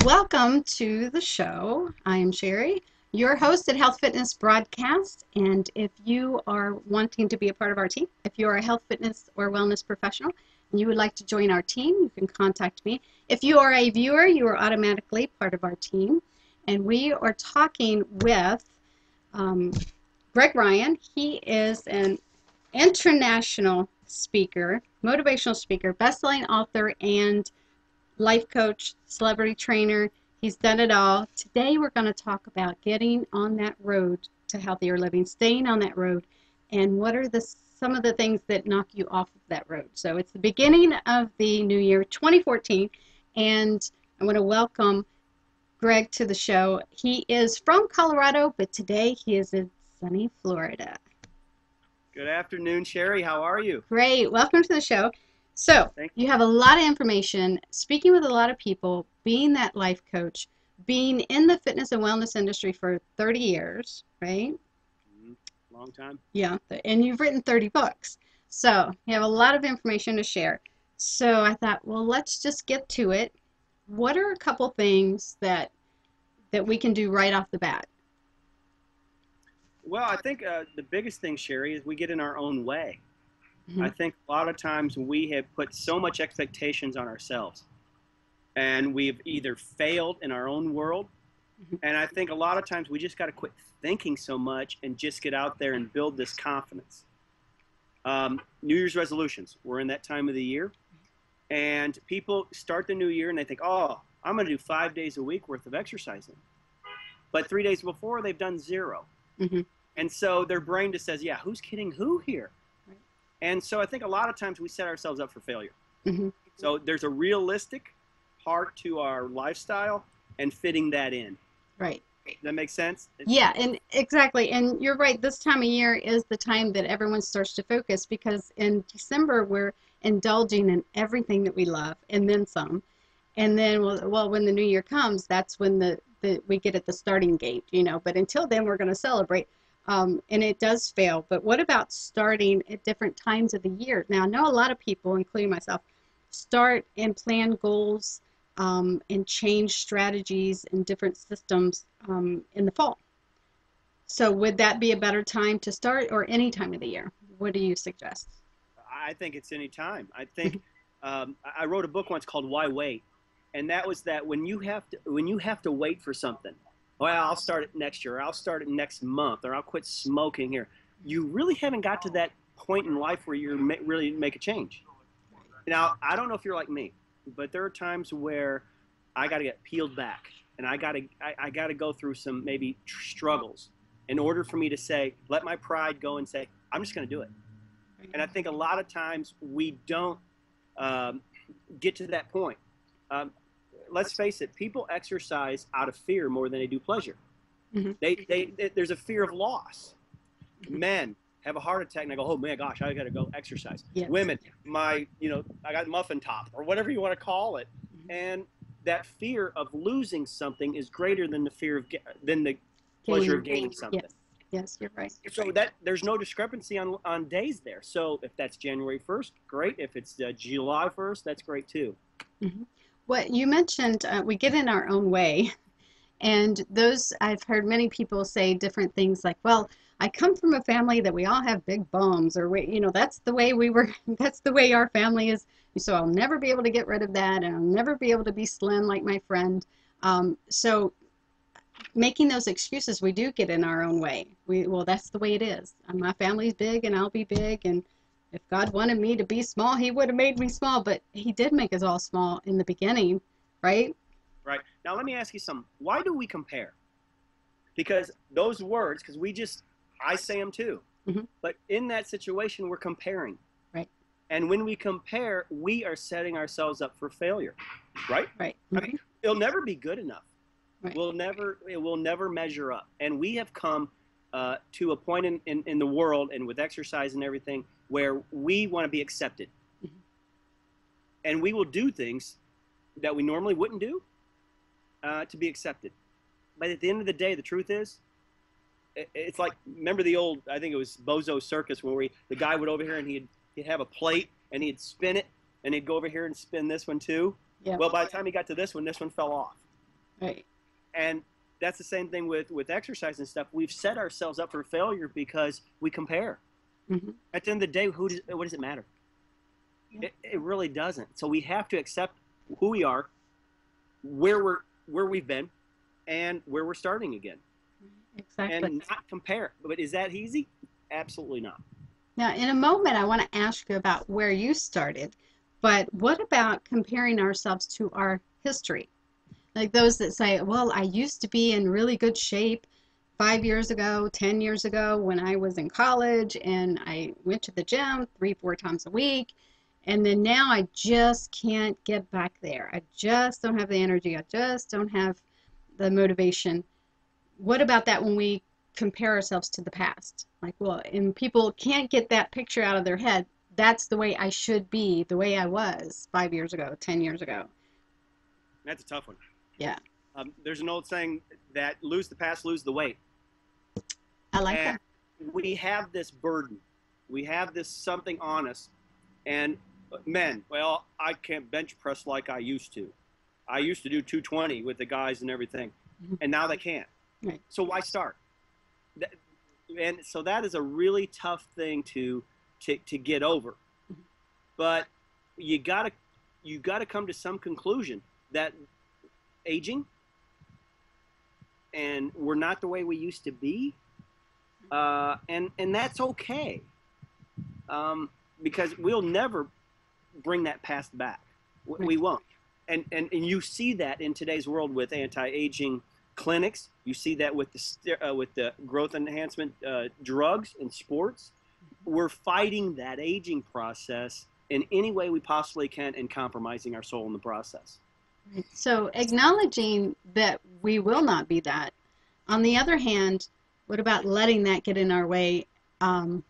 Welcome to the show. I am Sherri, your host at Health Fitness Broadcast. And if you are wanting to be a part of our team, if you're a health, fitness, or wellness professional, and you would like to join our team, you can contact me. If you are a viewer, you are automatically part of our team. And we are talking with Greg Ryan. He is an international speaker, motivational speaker, best-selling author, and life coach, celebrity trainer. He's done it all. Today we're going to talk about getting on that road to healthier living, staying on that road, and what are some of the things that knock you off of that road. So it's the beginning of the new year, 2014, and I want to welcome Greg to the show. He is from Colorado, but today he is in sunny Florida. Good afternoon, Sherri. How are you? Great. Welcome to the show. So you have a lot of information, speaking with a lot of people, being that life coach, being in the fitness and wellness industry for 30 years, right? Long time. Yeah, and you've written 30 books. So you have a lot of information to share. So I thought, well, let's just get to it. What are a couple things that we can do right off the bat? Well, I think the biggest thing, Sherri, is we get in our own way. I think a lot of times we have put so much expectations on ourselves, and we've either failed in our own world, and I think a lot of times we just got to quit thinking so much and just get out there and build this confidence. New Year's resolutions, we're in that time of the year, and people start the new year and they think, oh, I'm going to do 5 days a week worth of exercising, but 3 days before they've done 0. And so their brain just says, yeah, who's kidding who here? And so I think a lot of times we set ourselves up for failure. So there's a realistic part to our lifestyle and fitting that in. Right. Does that make sense? Yeah, and exactly. And you're right. This time of year is the time that everyone starts to focus, because in December we're indulging in everything that we love and then some. And then, well, when the new year comes, that's when we get at the starting gate, you know. But until then, we're going to celebrate. And it does fail. But what about starting at different times of the year? Now, I know a lot of people, including myself, start and plan goals and change strategies and different systems in the fall. So would that be a better time to start, or any time of the year? What do you suggest? I think it's any time. I think I wrote a book once called Why Wait? And that was that when you have to wait for something, well, I'll start it next year, or I'll start it next month, or I'll quit smoking here. You really haven't got to that point in life where you really make a change. Now, I don't know if you're like me, but there are times where I got to get peeled back, and I got to go through some maybe struggles in order for me to say, let my pride go and say, I'm just going to do it. And I think a lot of times we don't get to that point. Let's face it, people exercise out of fear more than they do pleasure. There's a fear of loss. Men have a heart attack and they go, oh man, gosh, I got to go exercise. Yes. Women, I got muffin top, or whatever you want to call it. And that fear of losing something is greater than the fear of the pleasure of gaining something. Yes, you're right. So that there's no discrepancy on days there. So if that's January 1st, great. If it's July 1st, that's great too. What you mentioned, we get in our own way, and I've heard many people say different things like, well, I come from a family that we all have big bums, or that's the way that's the way our family is, so I'll never be able to get rid of that, and I'll never be able to be slim like my friend. So making those excuses, we do get in our own way. Well, that's the way it is. My family's big and I'll be big, and if God wanted me to be small, he would have made me small, but he did make us all small in the beginning, right? Right. Now, let me ask you something. Why do we compare? Because those words, I say them too, but in that situation, we're comparing. Right. And when we compare, we are setting ourselves up for failure, right? Right. I mean, it'll never be good enough. Right. It will never measure up. And we have come to a point in the world, and with exercise and everything, where we want to be accepted. And we will do things that we normally wouldn't do to be accepted. But at the end of the day, the truth is, it's like, remember the old, I think it was Bozo Circus, where the guy would over here and he'd have a plate and he'd spin it, and he'd go over here and spin this one too. Yeah. Well, by the time he got to this one fell off. Right. And that's the same thing with exercise and stuff. We've set ourselves up for failure because we compare. Mm-hmm. At the end of the day, what does it matter? Yeah. It really doesn't. So we have to accept who we are, where we've been, and where we're starting again, Exactly. and not compare. But is that easy? Absolutely not. Now, in a moment, I want to ask you about where you started, but what about comparing ourselves to our history? Like those that say, well, I used to be in really good shape 5 years ago, 10 years ago when I was in college and I went to the gym 3, 4 times a week. And then now I just can't get back there. I just don't have the energy. I just don't have the motivation. What about that when we compare ourselves to the past? Like, well, and people can't get that picture out of their head. That's the way I should be, the way I was 5 years ago, 10 years ago. That's a tough one. Yeah, There's an old saying that lose the past, lose the weight. I like And that. we have this burden. We have this something on us. And men, well, I can't bench press like I used to. I used to do 220 with the guys and everything, and now they can't. Right. So why start? And so that is a really tough thing to get over. But you gotta come to some conclusion that aging and we're not the way we used to be, and that's okay, because we'll never bring that past back. We won't. And you see that in today's world with anti-aging clinics. You see that with the growth enhancement drugs in sports. We're fighting that aging process in any way we possibly can and compromising our soul in the process. So acknowledging that we will not be that. On the other hand, what about letting that get in our way? Um,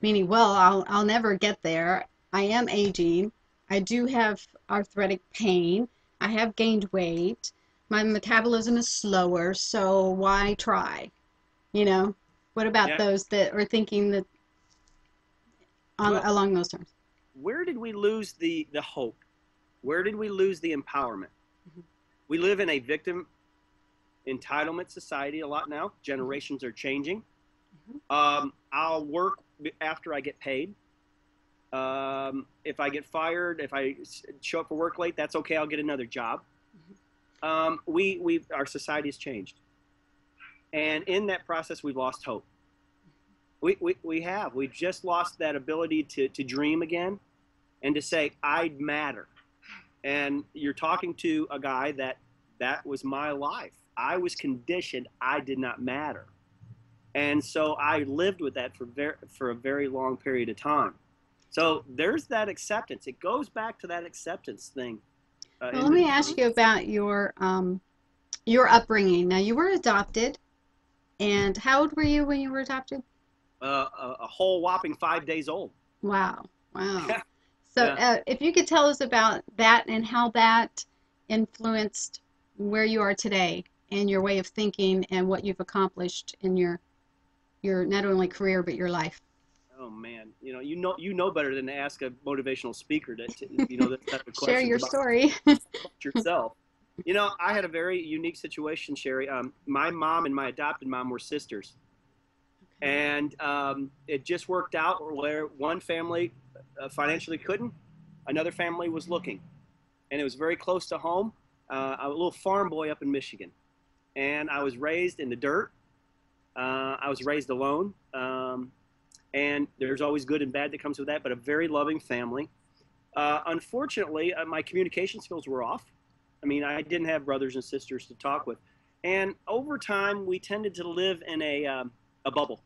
Meaning, well, I'll never get there. I am aging. I do have arthritic pain. I have gained weight. My metabolism is slower, so why try? You know, what about Yeah. those that are thinking that Well, along those terms? where did we lose the hope? Where did we lose the empowerment? Mhm. We live in a victim entitlement society a lot now. Generations are changing. I'll work after I get paid. If I get fired, if I show up for work late, that's okay. I'll get another job. Our society has changed, and in that process, we've lost hope. We've just lost that ability to dream again, and to say I matter. And you're talking to a guy that was my life. I was conditioned I did not matter. And so I lived with that for a very long period of time. So there's that acceptance. It goes back to that acceptance thing. Well, let me ask you about your upbringing. Now, you were adopted, and how old were you when you were adopted? A whole whopping 5 days old. Wow, wow. Yeah. So, Yeah. if you could tell us about that and how that influenced where you are today and your way of thinking and what you've accomplished in your not only career but your life. Oh man, you know better than to ask a motivational speaker that type of Share questions your about story. yourself. I had a very unique situation, Sherri. My mom and my adopted mom were sisters, and it just worked out where one family financially couldn't, another family was looking, and it was very close to home. I'm a little farm boy up in Michigan, and I was raised in the dirt. I was raised alone, and there's always good and bad that comes with that, but a very loving family. Unfortunately, my communication skills were off. I mean, I didn't have brothers and sisters to talk with. And over time, we tended to live in a bubble.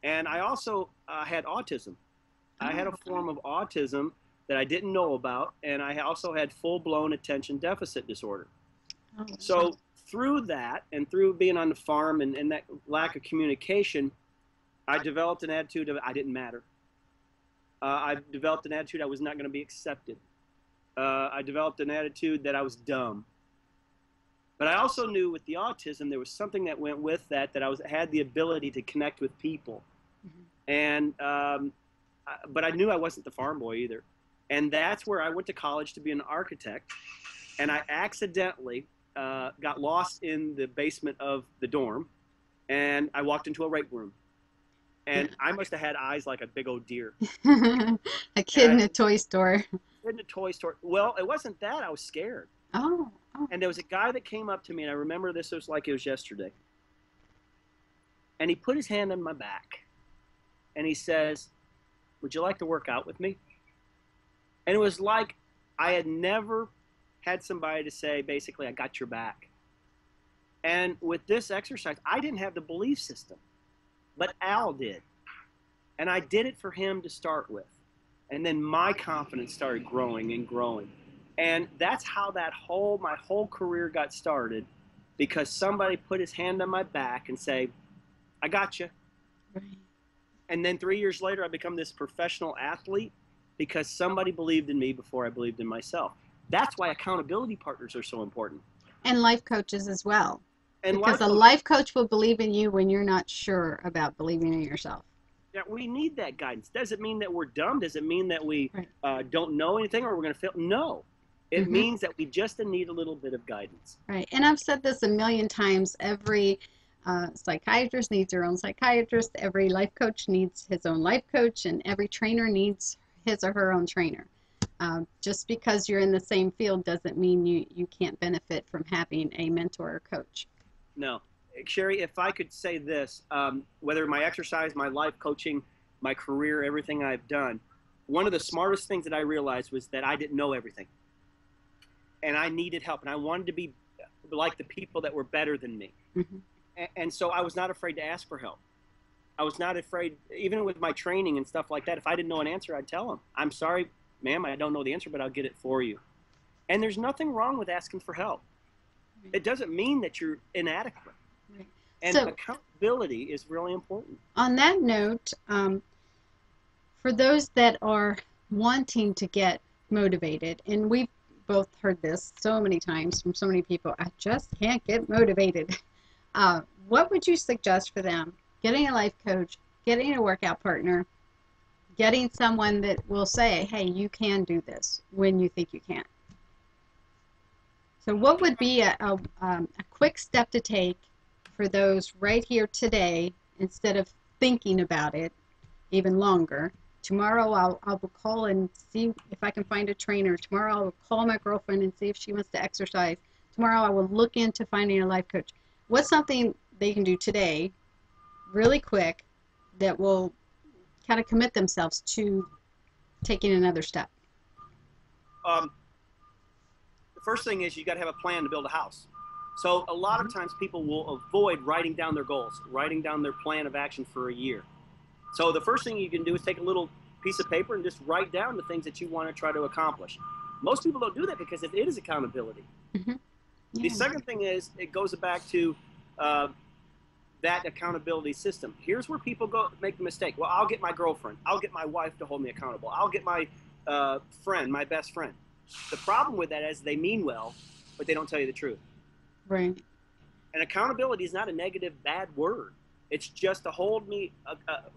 And I also had autism. I had a form of autism that I didn't know about, and I also had full-blown attention deficit disorder. Oh, So through that, and through being on the farm and that lack of communication, I developed an attitude of I didn't matter. I developed an attitude I was not going to be accepted. I developed an attitude that I was dumb. But I also knew with the autism there was something that went with that had the ability to connect with people. And but I knew I wasn't the farm boy either. And that's where I went to college to be an architect. And I accidentally got lost in the basement of the dorm, and I walked into a rape room, and I must have had eyes like a big old deer. A kid in a toy store. In the toy store. Well, it wasn't that. I was scared. Oh, oh. And there was a guy that came up to me, and I remember this was like it was yesterday. And he put his hand on my back, and he says, "Would you like to work out with me?" And it was like I had never had somebody to say, basically, "I got your back." And with this exercise, I didn't have the belief system, but Al did. And I did it for him to start with. And then my confidence started growing and growing. And that's how my whole career got started, because somebody put his hand on my back and say, "I got you." Right. And then 3 years later, I become this professional athlete because somebody believed in me before I believed in myself. That's why accountability partners are so important. And life coaches as well. And because a life coach will believe in you when you're not sure about believing in yourself. Yeah, we need that guidance. Does it mean that we're dumb? Does it mean that we Right. don't know anything, or we're going to fail? No. It means that we just need a little bit of guidance. Right. And I've said this a million times. Every psychiatrist needs their own psychiatrist. Every life coach needs his own life coach. And every trainer needs his or her own trainer. Just because you're in the same field doesn't mean you can't benefit from having a mentor or coach. No. Sherri, if I could say this, whether my exercise, my life coaching, my career, everything I've done, one of the smartest things that I realized was that I didn't know everything. And I needed help. And I wanted to be like the people that were better than me. And so I was not afraid to ask for help. I was not afraid, even with my training and stuff like that, if I didn't know an answer, I'd tell them, "I'm sorry, ma'am, I don't know the answer, but I'll get it for you." And there's nothing wrong with asking for help. It doesn't mean that you're inadequate. Right. And So, accountability is really important. On that note, for those that are wanting to get motivated, and we've both heard this so many times from so many people, "I just can't get motivated." What would you suggest for them? Getting a life coach, getting a workout partner, getting someone that will say, "Hey, you can do this," when you think you can't. So what would be a quick step to take for those right here today, instead of thinking about it even longer? Tomorrow I'll call and see if I can find a trainer. Tomorrow I'll call my girlfriend and see if she wants to exercise. Tomorrow I will look into finding a life coach. What's something they can do today, really quick, that will kind of commit themselves to taking another step? The first thing is you got to have a plan to build a house. So a lot of times people will avoid writing down their goals, writing down their plan of action for a year. So the first thing you can do is take a little piece of paper and just write down the things that you want to try to accomplish. Most people don't do that because it is accountability. Yeah. The second thing is it goes back to that accountability system. Here's where people go make the mistake. Well, I'll get my girlfriend. I'll get my wife to hold me accountable. I'll get my friend, my best friend. The problem with that is they mean well, but they don't tell you the truth. Right. And accountability is not a negative, bad word. It's just to hold me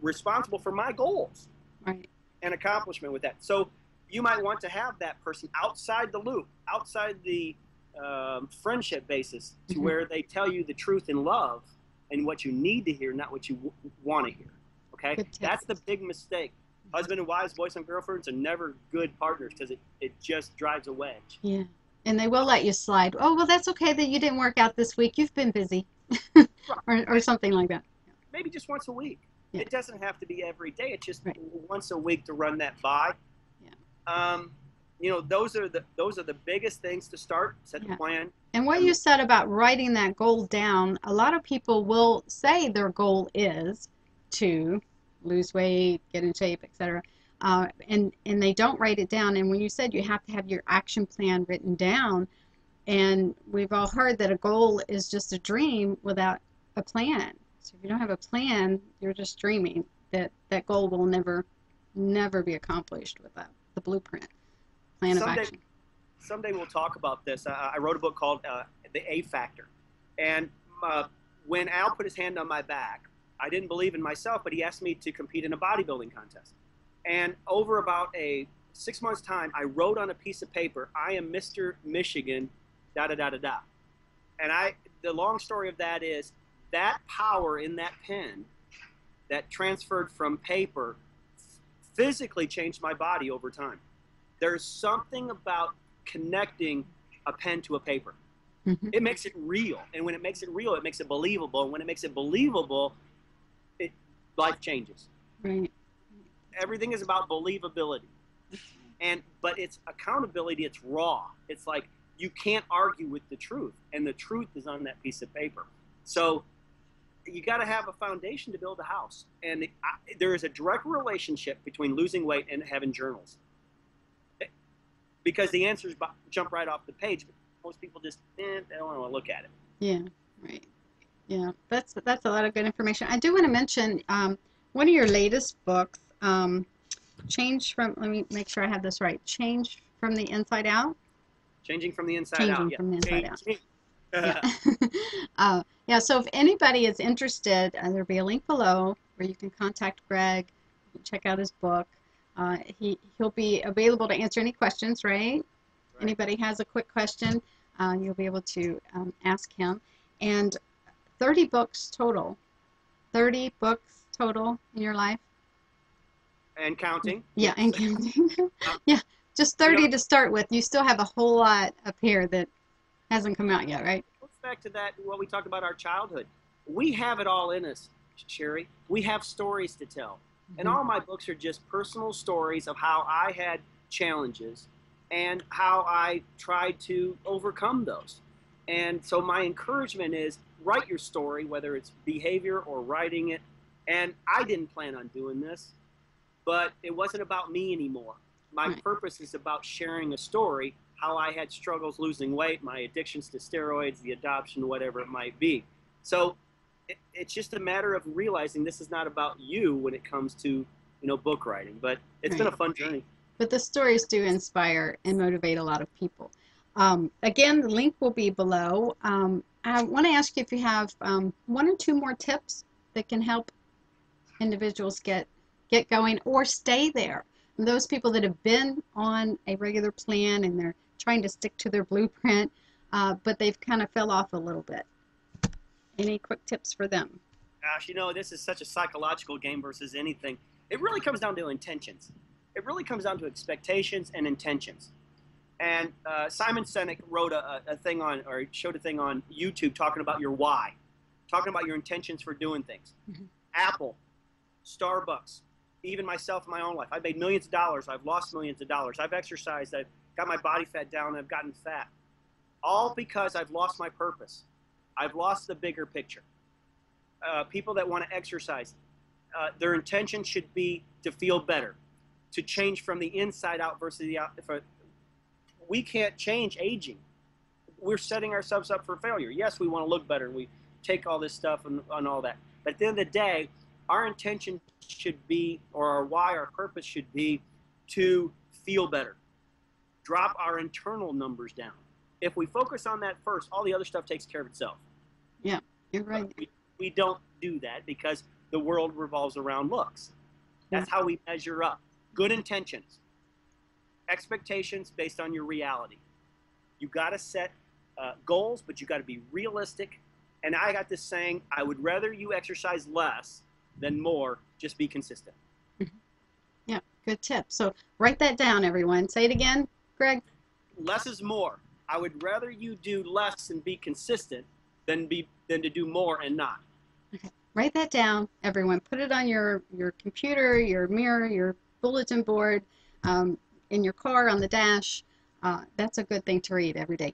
responsible for my goals. Right. And accomplishment with that. So you might want to have that person outside the loop, outside the friendship basis, to where they tell you the truth in love and what you need to hear, not what you want to hear. Okay? That's the big mistake. Husband and wives, boyfriend and girlfriends are never good partners because it just drives a wedge. Yeah. And they will let you slide. "Oh, well, that's okay that you didn't work out this week. You've been busy." or something like that. Maybe just once a week. Yeah. It doesn't have to be every day. It's just Right. once a week to run that by. Yeah. Those are the biggest things to start. Set the plan. And what you said about writing that goal down, a lot of people will say their goal is to lose weight, get in shape, etc. And they don't write it down. And when you said you have to have your action plan written down, and we've all heard that a goal is just a dream without a plan. So if you don't have a plan, you're just dreaming. That goal will never be accomplished without the blueprint, plan of action. Someday we'll talk about this. I wrote a book called The A Factor. And when Al put his hand on my back, I didn't believe in myself, but he asked me to compete in a bodybuilding contest. And over about a 6 months' time, I wrote on a piece of paper, "I am Mr. Michigan, da da da da da." And the long story of that is that power in that pen that transferred from paper physically changed my body over time. There's something about connecting a pen to a paper. Mm-hmm. It makes it real. And when it makes it real, it makes it believable. And when it makes it believable, life changes. Right. Everything is about believability. But it's accountability, it's raw. It's like you can't argue with the truth. And the truth is on that piece of paper. So you got to have a foundation to build a house. And there is a direct relationship between losing weight and having journals. Because the answers jump right off the page. But most people just, they don't want to look at it. Yeah, right. Yeah, that's a lot of good information. I do want to mention one of your latest books, Change from, let me make sure I have this right, Change from the Inside Out? Changing from the inside Changing out. from the inside out. Yeah. Yeah, so if anybody is interested, there'll be a link below where you can contact Greg, you can check out his book. He'll be available to answer any questions, right? Anybody has a quick question, you'll be able to ask him. And 30 books total. 30 books total in your life? And counting. Yeah, and counting. Yeah, just 30 to start with. You still have a whole lot up here that hasn't come out yet, right? It goes back to that, what we talked about our childhood. We have it all in us, Sherri. We have stories to tell. Mm-hmm. And all my books are just personal stories of how I had challenges and how I tried to overcome those. And so my encouragement is write your story, whether it's behavior or writing it. And I didn't plan on doing this, but it wasn't about me anymore. My purpose is about sharing a story, how I had struggles losing weight, my addictions to steroids, the adoption, whatever it might be. So it's just a matter of realizing this is not about you when it comes to, book writing. But it's been a fun journey. But the stories do inspire and motivate a lot of people. Again, the link will be below. I want to ask you if you have one or two more tips that can help individuals get going or stay there. And those people that have been on a regular plan and they're trying to stick to their blueprint, but they've kind of fell off a little bit. Any quick tips for them? Gosh, this is such a psychological game versus anything. It really comes down to intentions. It really comes down to expectations and intentions. And Simon Sinek wrote a thing showed a thing on YouTube talking about your why, talking about your intentions for doing things. Mm-hmm. Apple, Starbucks, even myself in my own life. I've made millions of dollars. I've lost millions of dollars. I've exercised. I've got my body fat down. I've gotten fat. All because I've lost my purpose. I've lost the bigger picture. People that want to exercise, their intention should be to feel better, to change from the inside out versus the out. We can't change aging. We're setting ourselves up for failure. Yes, we want to look better, and we take all this stuff and all that. But at the end of the day, our intention should be, or our why, our purpose should be to feel better. Drop our internal numbers down. If we focus on that first, all the other stuff takes care of itself. Yeah, you're right. We don't do that because the world revolves around looks. That's how we measure up. Good intentions. Expectations based on your reality. You got to set goals, but you got to be realistic. And I got this saying, I would rather you exercise less than more, just be consistent. Yeah, good tip. So write that down, everyone. Say it again, Greg. Less is more. I would rather you do less and be consistent than to do more and not. Okay. Write that down, everyone. Put it on your computer, your mirror, your bulletin board, in your car, on the dash. That's a good thing to read every day.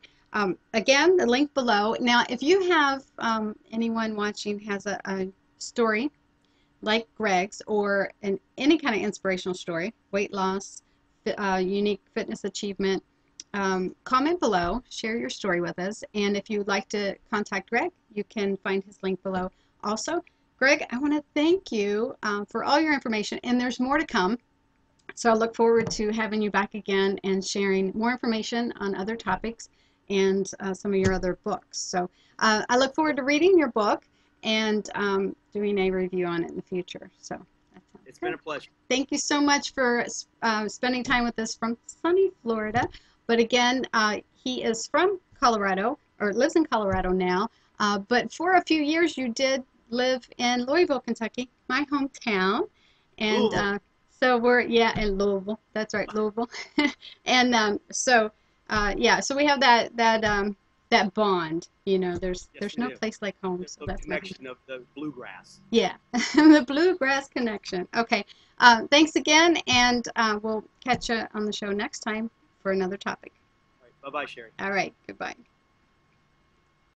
Again, the link below. Now, if you have anyone watching has a story like Greg's or any kind of inspirational story, weight loss, unique fitness achievement, comment below, share your story with us. And if you would like to contact Greg, you can find his link below. Also, Greg, I want to thank you for all your information, and there's more to come. So I look forward to having you back again and sharing more information on other topics and some of your other books. So I look forward to reading your book and doing a review on it in the future. So it's been a pleasure. Thank you so much for spending time with us from sunny Florida. But again, he is from Colorado or lives in Colorado now. But for a few years, you did live in Louisville, Kentucky, my hometown. And Louisville. so we're, yeah, in Louisville. That's right, Louisville. And yeah, so we have that bond. You know, Yes, there's we no do. place like home, so The that's my home. connection of the bluegrass. Yeah, the bluegrass connection. Okay, thanks again, and we'll catch you on the show next time for another topic. All right. Bye bye, Sherri. All right, goodbye.